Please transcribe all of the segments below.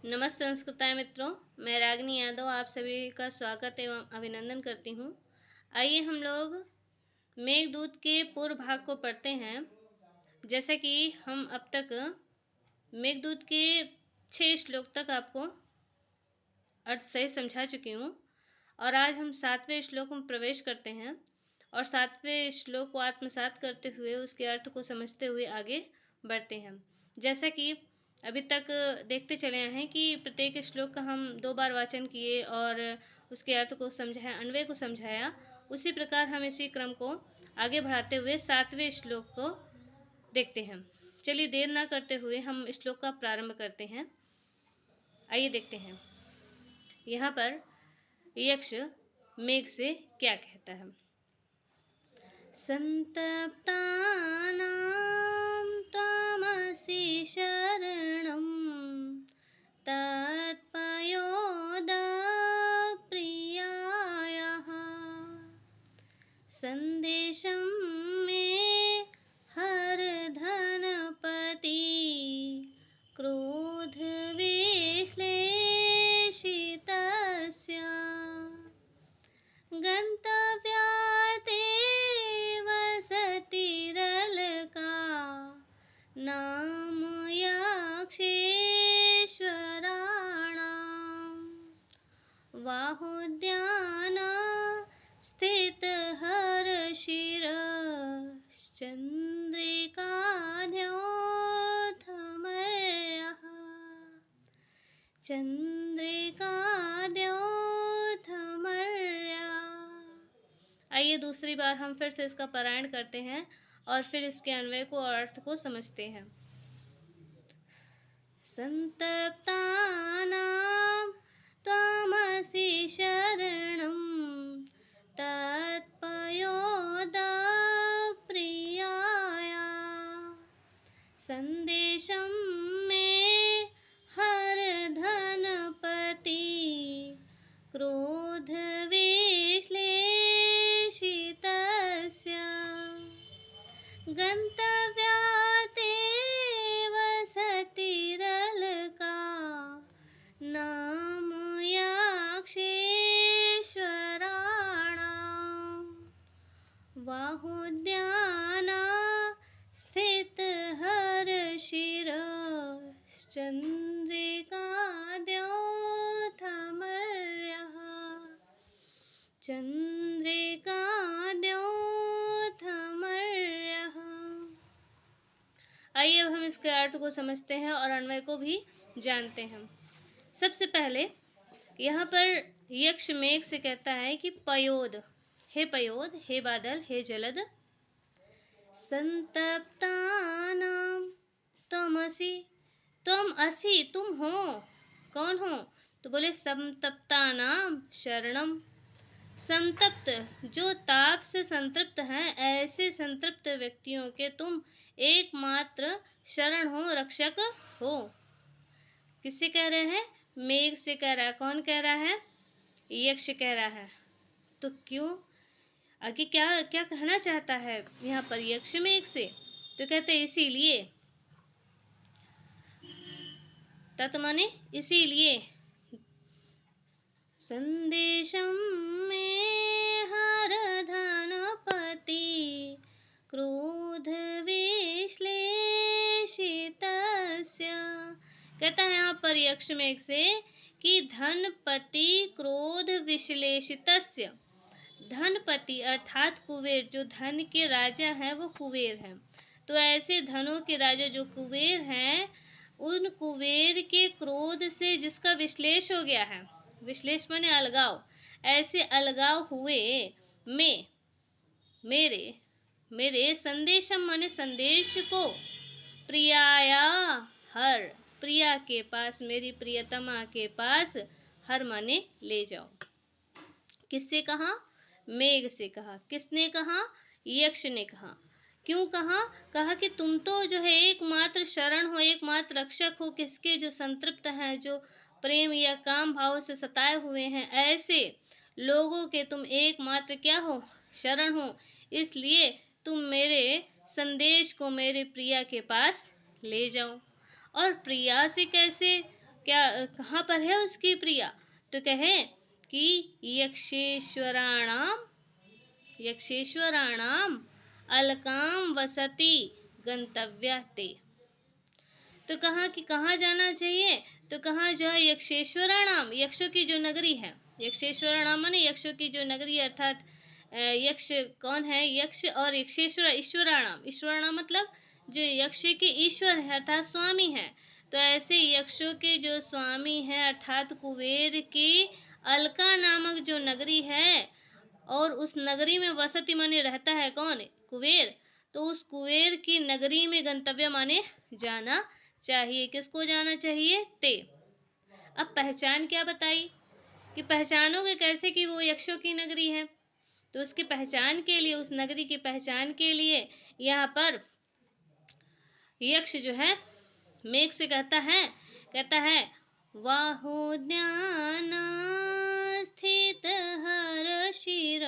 नमस्ते संस्कृताय मित्रों, मैं रागिनी यादव आप सभी का स्वागत एवं अभिनंदन करती हूँ। आइए हम लोग मेघदूत के पूर्व भाग को पढ़ते हैं। जैसे कि हम अब तक मेघदूत के 6 श्लोक तक आपको अर्थ सहित समझा चुकी हूँ और आज हम 7वें श्लोक में प्रवेश करते हैं और 7वें श्लोक को आत्मसात करते हुए उसके अर्थ को समझते हुए आगे बढ़ते हैं। जैसा कि अभी तक देखते चले आए हैं कि प्रत्येक श्लोक का हम 2 बार वाचन किए और उसके अर्थ को समझाया, अन्वय को समझाया। उसी प्रकार हम इसी क्रम को आगे बढ़ाते हुए 7वें श्लोक को देखते हैं। चलिए देर ना करते हुए हम श्लोक का प्रारंभ करते हैं। आइए देखते हैं यहाँ पर यक्ष मेघ से क्या कहता है। संतप्तानां त्वमसि शरणं तत्पयोदप्रियायाः संदेशं मे हरधनपति क्रोधविश्लेषितस्य गन्तव्या ते वसतिरलका नाम यक्षेश्वराणां वाहुद्याना स्थितहर्षिरश्चन्द्रिकाद्योतमयः चंद्रिकाद्योतमर्या। आइए दूसरी बार हम फिर से इसका पारायण करते हैं और फिर इसके अन्वय को और अर्थ को समझते हैं। संतप्तानां त्वमसि शरणं तत्पयोदप्रियाया संदेशं मे हरधनपति क्रोधविश्लेषितस्य गन्तव्या ते वसतिरलका नाम यक्षेश्वराणां वाहुद्याना स्थितहर्षिरश्चन्द्रिकाद्योतमर्यः चंद्रिकाद्योतमर्यः। आइए अब हम इसके अर्थ को समझते हैं और अन्वय को भी जानते हैं। सबसे पहले यहाँ पर यक्ष मेघ से कहता है कि पयोद, हे बादल, हे जलद, संतप्तानां त्वमसि, तुम असी, तुम हो, कौन हो? तो बोले संतप्तानां शरणम, संतप्त जो ताप से संतृप्त हैं ऐसे संतृप्त व्यक्तियों के तुम एकमात्र शरण हो, रक्षक हो। किससे कह रहे हैं? मेघ से कह रहा है। कौन कह रहा है? यक्ष कह रहा है। तो क्यों, आगे क्या क्या कहना चाहता है यहाँ पर यक्ष मेघ से? तो कहते हैं इसीलिए, तत् माने इसीलिए, संदेशं मे हरधनपति क्रोधविश्लेषितस्य। कहता है यहाँ पर यक्ष मेघ से कि धनपति क्रोध विश्लेषितस्य, धनपति अर्थात कुबेर, जो धन के राजा हैं वो कुबेर हैं। तो ऐसे धनों के राजा जो कुबेर हैं, उन कुबेर के क्रोध से जिसका विश्लेष हो गया है, विश्लेष माने अलगाव, ऐसे अलगाव हुए में मेरे संदेशम माने संदेश को, प्रियाया हर, प्रिया के पास, मेरी प्रियतमा के पास, हर माने ले जाओ। किससे कहा? मेघ से कहा। किसने कहा? यक्ष ने कहा। क्यों कहा? कहा कि तुम तो जो है एकमात्र शरण हो, एकमात्र रक्षक हो, किसके? जो संतृप्त हैं, जो प्रेम या काम भाव से सताए हुए हैं, ऐसे लोगों के तुम एकमात्र क्या हो? शरण हो। इसलिए तुम मेरे संदेश को मेरे प्रिया के पास ले जाओ। और प्रिया से कैसे क्या कहाँ पर है उसकी प्रिया? तो कहे कि यक्षेश्वराणाम अलकाम वसति गंतव्या ते। तो कहाँ कि कहाँ जाना चाहिए? तो कहाँ जो है यक्षेश्वराणाम, यक्षों की जो नगरी है, यक्षेश्वराणाम माने यक्षों की जो नगरी है, अर्थात यक्ष कौन है? यक्ष और यक्षेश्वर, ईश्वराणाम, ईश्वराणाम मतलब जो यक्ष के ईश्वर है अर्थात स्वामी है। तो ऐसे यक्षों के जो स्वामी हैं अर्थात कुबेर की अलका नामक जो नगरी है, और उस नगरी में वसति माने रहता है कौन? कुबेर। तो उस कुबेर की नगरी में गंतव्य माने जाना चाहिए। किसको जाना चाहिए? ते। अब पहचान क्या बताई कि पहचानोगे कैसे कि वो यक्षों की नगरी है? तो उसकी पहचान के लिए, उस नगरी की पहचान के लिए यहाँ पर यक्ष जो है मेघ से कहता है वाहुद्यान स्थित हर शिर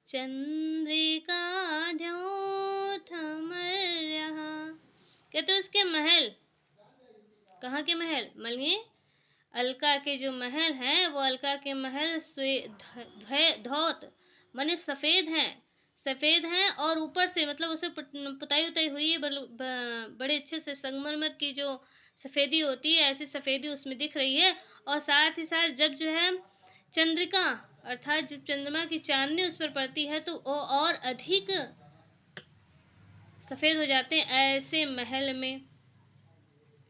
चंद्रिका द्योतमर्यः। कहते उसके महल, कहाँ के महल? मलिए अलका के जो महल हैं, वो अलका के महल धौत माने सफ़ेद हैं और ऊपर से मतलब उसे पुताई उताई हुई है, बड़े अच्छे से संगमरमर की जो सफ़ेदी होती है, ऐसी सफ़ेदी उसमें दिख रही है। और साथ ही साथ जब जो है चंद्रिका अर्थात जब चंद्रमा की चांदनी उस पर पड़ती है तो वो और अधिक सफ़ेद हो जाते हैं।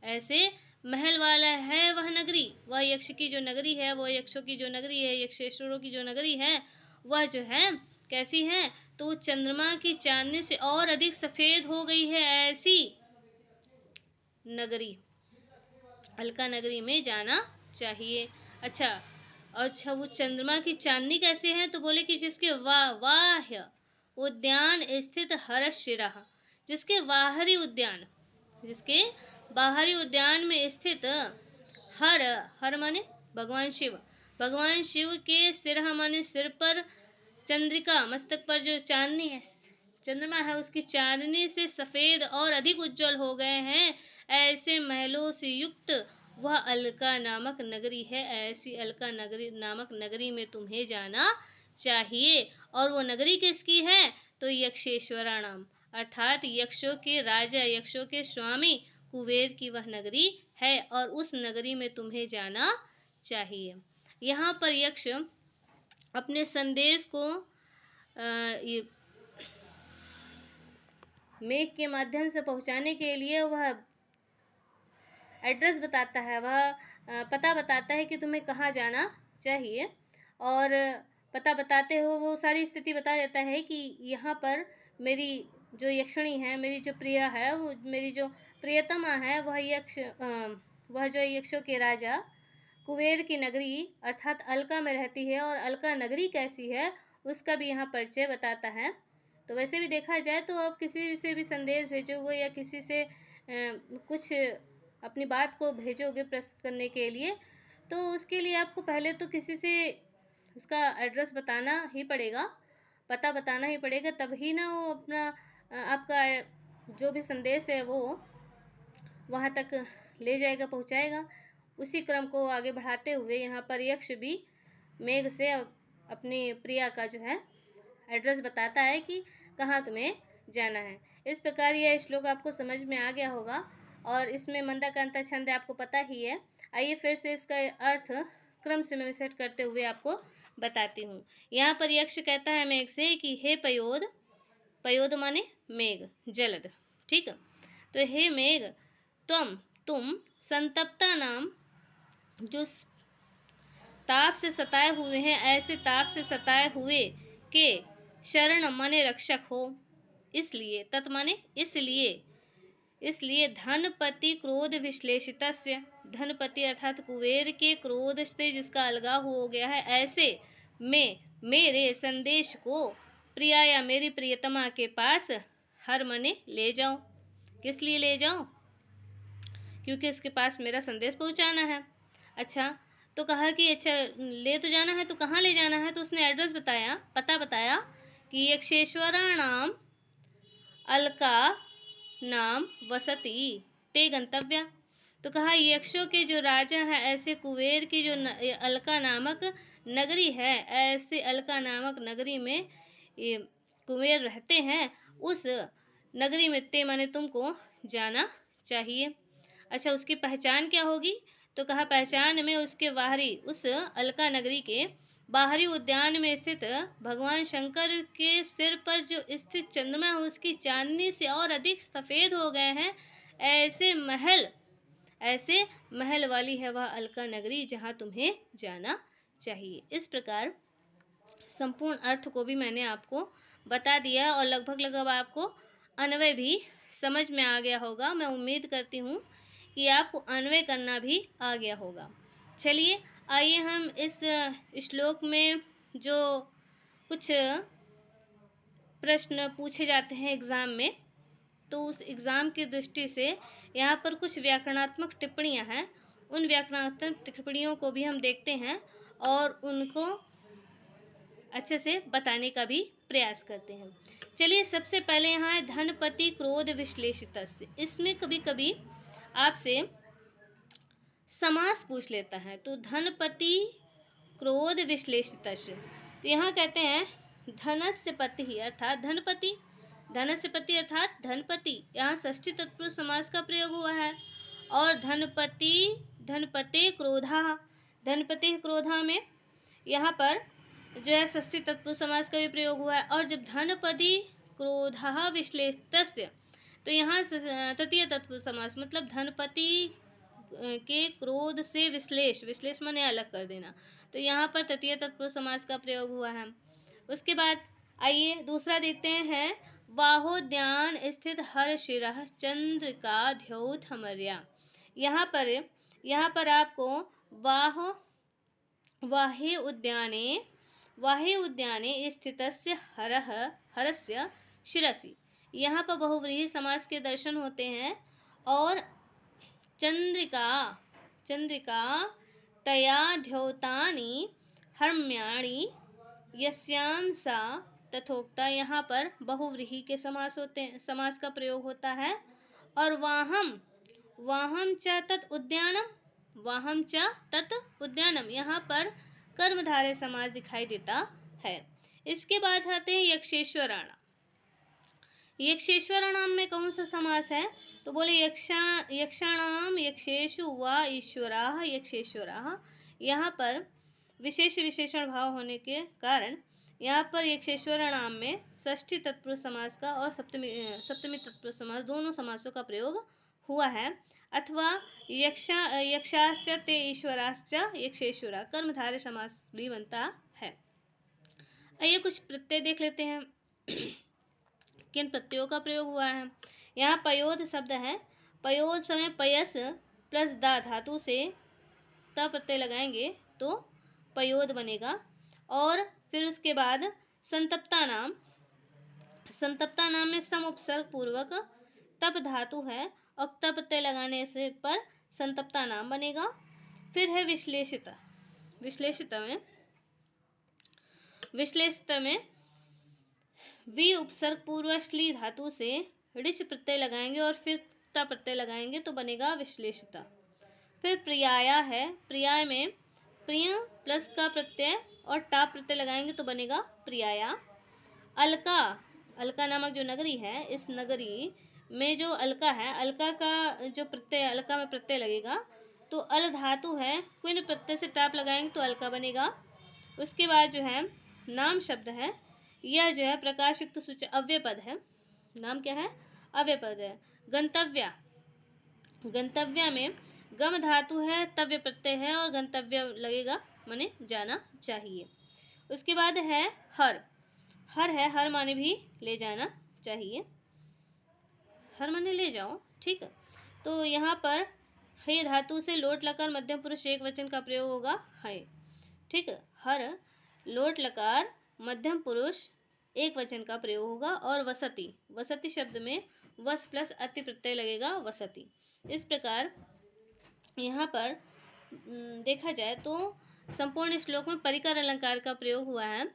ऐसे महल वाला है वह नगरी, वह यक्ष की जो नगरी है, वह यक्षों की जो नगरी है, यक्षेश्वरों की जो नगरी है, वह जो है कैसी है? तो चंद्रमा की चांदनी से और अधिक सफ़ेद हो गई है, ऐसी नगरी अलका नगरी में जाना चाहिए। अच्छा वो चंद्रमा की चांदनी कैसे है? तो बोले कि जिसके वाह्य उद्यान स्थित हरशिरा, जिसके बाहरी उद्यान में स्थित हर माने भगवान शिव के सिर माने सिर पर, चंद्रिका मस्तक पर जो चांदनी है, चंद्रमा है, उसकी चांदनी से सफ़ेद और अधिक उज्जवल हो गए हैं, ऐसे महलों से युक्त वह अलका नामक नगरी है। ऐसी अलका नगरी नामक नगरी में तुम्हें जाना चाहिए। और वो नगरी किसकी है? तो यक्षेश्वराणाम अर्थात यक्षों के राजा, यक्षों के स्वामी कुबेर की वह नगरी है, और उस नगरी में तुम्हें जाना चाहिए। यहाँ पर यक्ष अपने संदेश को ये मेघ के माध्यम से पहुँचाने के लिए वह एड्रेस बताता है, वह पता बताता है कि तुम्हें कहाँ जाना चाहिए। और पता बताते हो वो सारी स्थिति बता देता है कि यहाँ पर मेरी जो यक्षिणी है, मेरी जो प्रिया है, वो मेरी जो प्रियतमा है, वह जो यक्षों के राजा कुबेर की नगरी अर्थात अलका में रहती है, और अलका नगरी कैसी है उसका भी यहाँ परिचय बताता है। तो वैसे भी देखा जाए तो आप किसी से भी संदेश भेजोगे या किसी से कुछ अपनी बात को भेजोगे प्रस्तुत करने के लिए, तो उसके लिए आपको पहले तो किसी से उसका एड्रेस बताना ही पड़ेगा, पता बताना ही पड़ेगा, तभी ना वो अपना आपका जो भी संदेश है वो वहाँ तक ले जाएगा, पहुँचाएगा। उसी क्रम को आगे बढ़ाते हुए यहाँ पर यक्ष भी मेघ से अपनी प्रिया का जो है एड्रेस बताता है कि कहाँ तुम्हें जाना है। इस प्रकार यह श्लोक आपको समझ में आ गया होगा, और इसमें मंदाक्रांता छंद आपको पता ही है। आइए फिर से इसका अर्थ क्रम से मैं सेट करते हुए आपको बताती हूँ। यहाँ पर यक्ष कहता है मेघ से कि हे पयोद माने मेघ, जलद, ठीक। तो हे मेघ, तुम संतप्ता नाम जो ताप से सताए हुए हैं, ऐसे ताप से सताए हुए के शरण माने रक्षक हो। इसलिए तत् माने इसलिए धनपति क्रोध विश्लेषितस्य, धनपति अर्थात कुबेर के क्रोध से जिसका अलगाव हो गया है, ऐसे में मेरे संदेश को प्रिया या मेरी प्रियतमा के पास हर मने ले जाओ। किस लिए ले जाओ? क्योंकि इसके पास मेरा संदेश पहुंचाना है। अच्छा, तो कहा कि अच्छा ले तो जाना है, तो कहाँ ले जाना है? तो उसने एड्रेस बताया, पता बताया कि यक्षेश्वराणाम अलका नाम वसति ते गंतव्या। तो कहा यक्षों के जो राजा हैं, ऐसे कुबेर की जो अलका नामक नगरी है, ऐसे अलका नामक नगरी में ये कुबेर रहते हैं, उस नगरी में ते माने तुमको जाना चाहिए। अच्छा, उसकी पहचान क्या होगी? तो कहा पहचान में उसके बाहरी, उस अलका नगरी के बाहरी उद्यान में स्थित भगवान शंकर के सिर पर जो स्थित चंद्रमा है, उसकी चांदनी से और अधिक सफेद हो गए हैं, ऐसे महल वाली है वह अलका नगरी, जहाँ तुम्हें जाना चाहिए। इस प्रकार संपूर्ण अर्थ को भी मैंने आपको बता दिया है और लगभग आपको अन्वय भी समझ में आ गया होगा। मैं उम्मीद करती हूँ कि आपको अन्वय करना भी आ गया होगा। चलिए आइए हम इस श्लोक में जो कुछ प्रश्न पूछे जाते हैं एग्ज़ाम में, तो उस एग्ज़ाम की दृष्टि से यहाँ पर कुछ व्याकरणात्मक टिप्पणियाँ हैं, उन व्याकरणात्मक टिप्पणियों को भी हम देखते हैं और उनको अच्छे से बताने का भी प्रयास करते हैं। चलिए सबसे पहले यहाँ है धनपति क्रोध विश्लेषितस्य। इसमें कभी कभी आपसे समास पूछ लेता है, तो धनपति क्रोध विश्लेषितस्य, तो यहाँ कहते हैं धनस्य पति ही अर्थात धनपति, धनस्य पति अर्थात धनपति, यहाँ षष्ठी तत्पुरुष समास का प्रयोग हुआ है। और धनपति धनपते क्रोधा, धनपति क्रोधा में यहाँ पर जो है षष्ठी तत्पुरुष समास का भी प्रयोग हुआ है। और जब धनपति क्रोधा विश्लेषितस्य, तो यहाँ तृतीय तत्पुरुष समास, मतलब धनपति के क्रोध से विश्लेष, विश्लेष माने अलग कर देना, तो यहाँ पर तृतीय तत्पुरुष समास का प्रयोग हुआ है। उसके बाद आइए दूसरा देखते हैं, वाहोद्यान स्थित हर शिरः चंद्रिका द्योत हमर्या। यहाँ पर आपको वाहे उद्याने स्थितस्य हरस्य शिरसि, यहाँ पर बहुव्रीहि समास के दर्शन होते हैं। और चंद्रिका तया द्योतानि हर्म्याणि यस्यां सा तथोक्ता, यहाँ पर बहुव्रीहि के समास का प्रयोग होता है। और वाहम च तत् उद्यानम, यहाँ पर कर्मधारय समास दिखाई देता है। इसके बाद आते हैं यक्षेश्वराणाम। यक्षेश्वराणाम में कौन सा समास है? तो बोले यक्षाणाम यक्षेषु व ईश्वराः यक्षेश्वराः। यहाँ पर विशेष विशेषण भाव होने के कारण यहाँ पर यक्षेश्वराणाम में षष्ठी तत्पुरुष समास का और सप्तमी तत्पुरुष समास, दोनों समासों का प्रयोग हुआ है। अथवा यक्षाश्च ते ईश्वराश्च यक्षेश्वरा, कर्मधारय समास भी बनता है। आइए कुछ प्रत्यय देख लेते हैं किन प्रत्ययों का प्रयोग हुआ है। यहाँ पयोद शब्द है, पयोद समय पयस प्लस दा धातु से त प्रत्यय लगाएंगे तो पयोद बनेगा। और फिर उसके बाद संतप्ता नाम में सम उपसर्ग पूर्वक तप धातु है और तप प्रत्यय लगाने से पर संतप्ता नाम बनेगा। फिर है विश्लेषित में वी उपसर्ग पूर्वश्ली धातु से ऋच प्रत्यय लगाएंगे और फिर ता प्रत्यय लगाएंगे तो बनेगा विश्लेषिता। फिर प्रियाया है, प्रियाय में प्रिय प्लस का प्रत्यय और टा प्रत्यय लगाएंगे तो बनेगा प्रियाया। अलका नामक जो नगरी है, इस नगरी में जो अलका है, अलका का जो प्रत्यय, अलका में प्रत्यय लगेगा तो अल धातु है, क्विन प्रत्यय से टाप लगाएंगे तो अलका बनेगा। उसके बाद जो है नाम शब्द है, यह जो है प्रकाशयुक्त सूचक अव्यय पद है। नाम क्या है? अव्यय पद है। गंतव्य में गम धातु है, तव्य प्रत्यय है और गंतव्य लगेगा माने जाना चाहिए। उसके बाद है हर है, हर माने भी ले जाना चाहिए, हर माने ले जाओ, ठीक। तो यहाँ पर हे धातु से लोट लकार मध्यम पुरुष एक वचन का प्रयोग होगा है, ठीक। हर लोट लकार मध्यम पुरुष एक वचन का प्रयोग होगा। और वसति शब्द में वस प्लस अति प्रत्यय लगेगा, वसति। इस प्रकार यहाँ पर देखा जाए तो संपूर्ण श्लोक में परिकर अलंकार का प्रयोग हुआ है।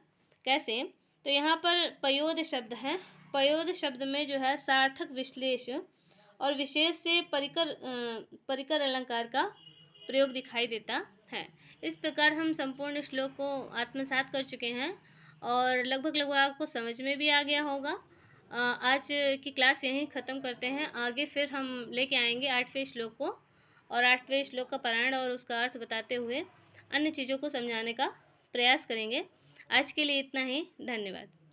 कैसे? तो यहाँ पर पयोद शब्द है, पयोद शब्द में जो है सार्थक विश्लेष और विशेष से परिकर अलंकार का प्रयोग दिखाई देता है। इस प्रकार हम संपूर्ण श्लोक को आत्मसात कर चुके हैं और लगभग लगभग आपको समझ में भी आ गया होगा। आज की क्लास यहीं ख़त्म करते हैं। आगे फिर हम लेके आएंगे 8वें श्लोक को और 8वें श्लोक का पारायण और उसका अर्थ बताते हुए अन्य चीज़ों को समझाने का प्रयास करेंगे। आज के लिए इतना ही। धन्यवाद।